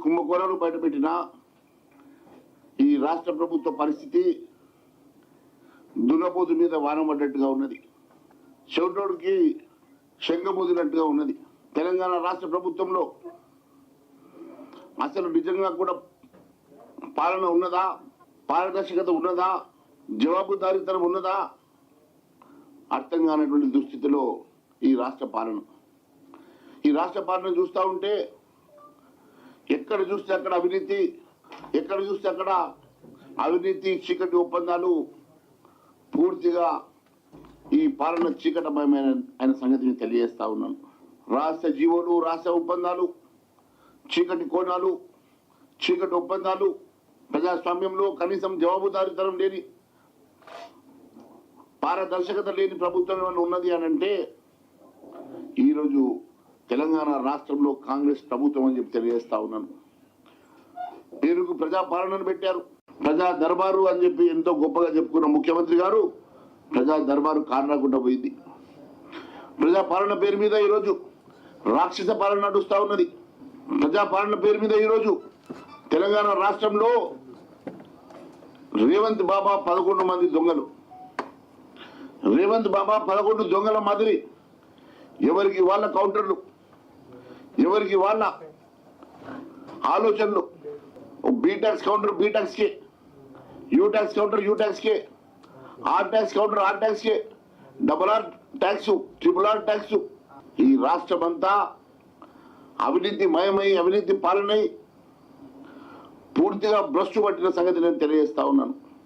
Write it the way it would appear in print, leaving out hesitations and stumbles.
కుంభకోణాలు బయటపెట్టినా ఈ రాష్ట్ర ప్రభుత్వ పరిస్థితి దున్నపోతు మీద వాన పడ్డట్టుగా ఉన్నది, చెవిటోడికి శంఖమూదినట్టుగా ఉన్నది. తెలంగాణ రాష్ట్ర ప్రభుత్వంలో అసలు నిజంగా కూడా పాలన ఉన్నదా, పారదర్శకత ఉన్నదా, జవాబుదారీతనం ఉన్నదా అర్థం కానటువంటి దుస్థితిలో ఈ రాష్ట్ర పాలన చూస్తూ ఉంటే ఎక్కడ చూస్తే అక్కడ అవినీతి, ఎక్కడ చూస్తే అక్కడ అవినీతి చీకటి ఒప్పందాలు, పూర్తిగా ఈ పాలన చీకటమయమైన ఆయన సంగతిని తెలియజేస్తా ఉన్నాను. రాష్ట్ర జీవోలు, రాష్ట్ర ఒప్పందాలు, చీకటి కోణాలు, చీకటి ఒప్పందాలు, ప్రజాస్వామ్యంలో కనీసం జవాబుదారీతనం లేని, పారదర్శకత లేని ప్రభుత్వం ఏమైనా ఉన్నది అని అంటే ఈరోజు తెలంగాణ రాష్ట్రంలో కాంగ్రెస్ ప్రభుత్వం అని చెప్పి తెలియజేస్తా ఉన్నాను. పేరుకు ప్రజాపాలనను పెట్టారు, ప్రజా దర్బారు అని చెప్పి ఎంతో గొప్పగా చెప్పుకున్న ముఖ్యమంత్రి గారు ప్రజా దర్బారు కారణకుండా పోయింది. ప్రజాపాలన పేరు మీద ఈరోజు రాక్షస పాలన నడుస్తూ ఉన్నది. ప్రజాపాలన పేరు మీద ఈరోజు తెలంగాణ రాష్ట్రంలో రేవంత్ బాబా 11 మంది దొంగలు, రేవంత్ బాబా 11 దొంగల మాదిరి ఎవరికి వాళ్ళ కౌంటర్లు, ఎవరికి వాళ్ళ ఆలోచనలు. B tax counter B tax కే, U tax counter U tax కే, R tax counter R tax కే, double R tax, triple R tax. ఈ రాష్ట్రం అంతా అవినీతి మయమై, అవినీతి పాలనై పూర్తిగా భ్రష్టు పట్టిన సంగతి నేను తెలియజేస్తా ఉన్నాను.